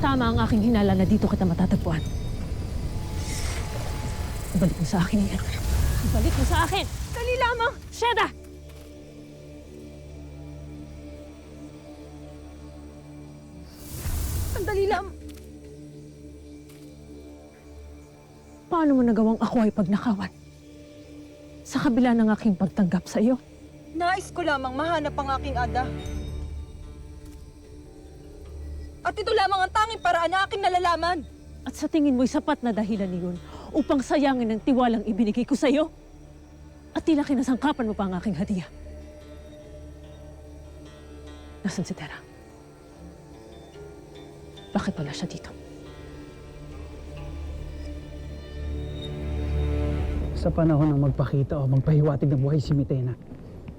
Tama ang aking hinala na dito kita matatagpuan. Ibalik mo sa akin yan. Ibalik mo sa akin! Dali lamang! Sheda! Sandali lamang! Paano mo nagawang ako ay pagnakawan? Sa kabila ng aking pagtanggap sa iyo? Nais ko lamang mahanap ang aking ada. At ito lamang ang tanging paraan na aking nalalaman. At sa tingin mo'y sapat na dahilan niyon upang sayangin ang tiwalang ibinigay ko sa iyo? At tila kinasangkapan mo pa ang aking hadiah. Nasaan si Tera? Bakit wala siya dito? Sa panahon ng magpakita o magpahiwatig ng buhay si Mitena,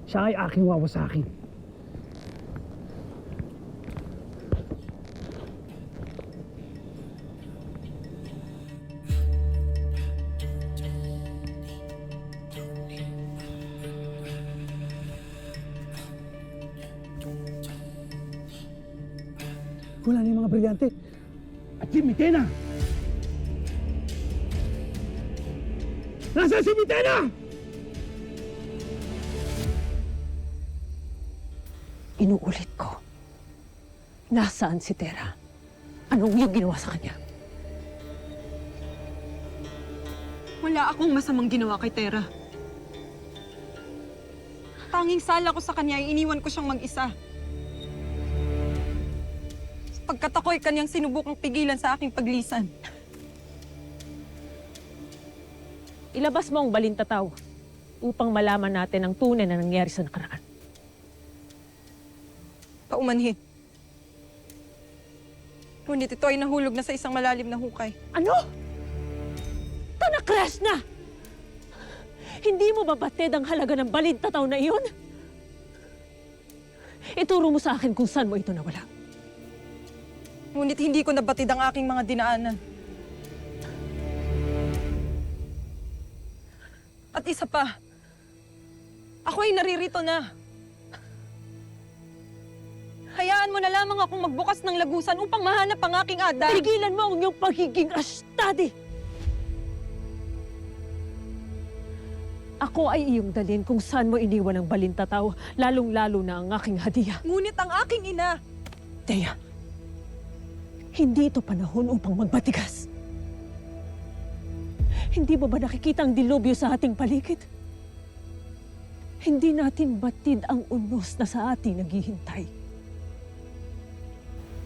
siya ay aking wawasakin. Wala na yung mga brilyante. At si Mitena! Nasaan si Mitena? Inuulit ko. Nasaan si Tera? Anong iyong ginawa sa kanya? Wala akong masamang ginawa kay Tera. Tanging sala ko sa kanya ay iniwan ko siyang mag-isa. Pagkat ako'y kanyang sinubukang pigilan sa aking paglisan. Ilabas mo ang balintataw upang malaman natin ang tunay na nangyari sa nakaraan. Paumanhin. Ngunit ito ay nahulog na sa isang malalim na hukay. Ano? Tanakres na! Hindi mo babatid ang halaga ng balintataw na iyon? Ituro mo sa akin kung saan mo ito nawala. Ngunit hindi ko nabatid ang aking mga dinaanan. At isa pa, ako ay naririto na. Hayaan mo na lamang akong magbukas ng lagusan upang mahanap ang aking ada. Tigilan mo ang iyong pagiging astadi! Ako ay iyong dalhin kung saan mo iniwan ang balintataw, lalong-lalo na ang aking hadiah. Ngunit ang aking ina, Thea, hindi ito panahon upang magbatigas. Hindi mo ba nakikita ang dilubyo sa ating paligid? Hindi natin batid ang unos na sa atin naghihintay.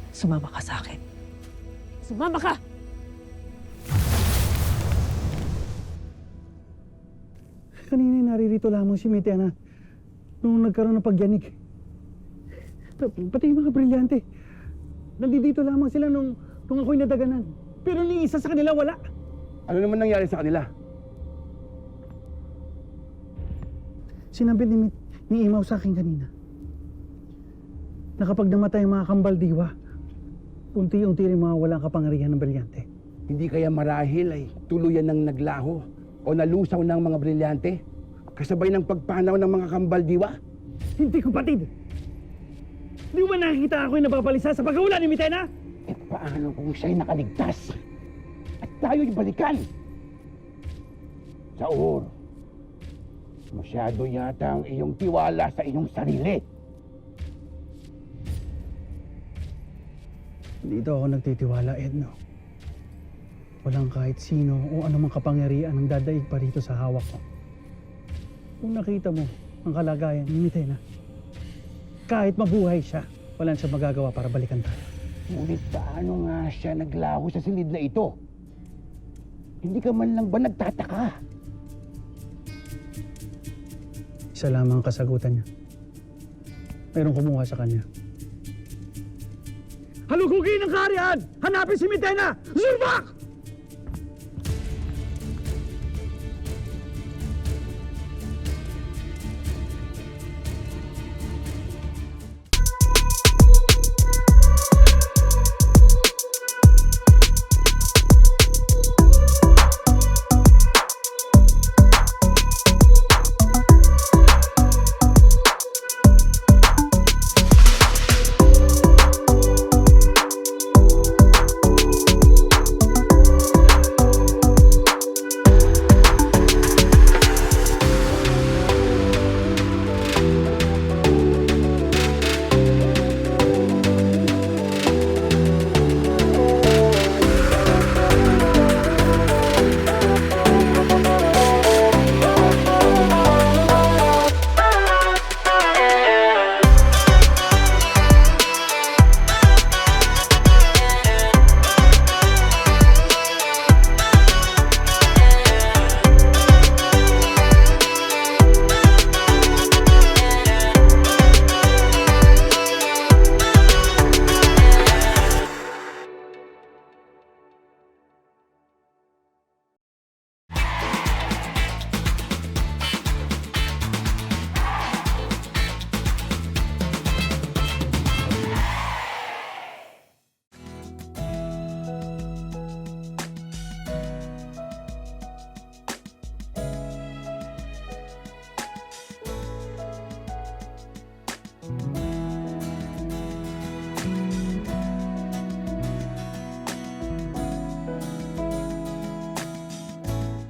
Sumama ka sa akin. Sumama ka! Kanina naririto lamang si Mitena nung nagkaroon ng pagyanig. Pati yung mga brilyante. Nandito lamang sila nung ako'y nadaganan. Pero ni isa sa kanila wala. Ano naman nangyari sa kanila? Sinabi ni Imaw sa akin kanina na kapag namatay ang mga kambal diwa, unti-unti rin mawawala ang kapangyarihan ng brilyante. Hindi kaya marahil ay tuluyan ng naglaho o nalusaw ng mga brilyante? Kasabay ng pagpanaw ng mga kambal diwa? Hindi ko batid! Di ba nakikita ako'y napapalisa sa pagkawala ni Mitena? Eh paano kung siya'y nakaligtas? At tayo'y balikan? Saur, masyado yata ang iyong tiwala sa iyong sarili. Dito ako nagtitiwala, Edno. Walang kahit sino o anumang kapangyarihan ang dadaig pa rito sa hawak ko. Kung nakita mo ang kalagayan ni Mitena, kahit mabuhay siya, walang siya magagawa para balikan tayo. Ngunit paano nga siya naglaho sa silid na ito? Hindi ka man lang ba nagtataka? Isa lamang ang kasagutan niya. Mayroong kumuha sa kanya. Halugugin ang kaharian! Hanapin si Mitena! Zulbak!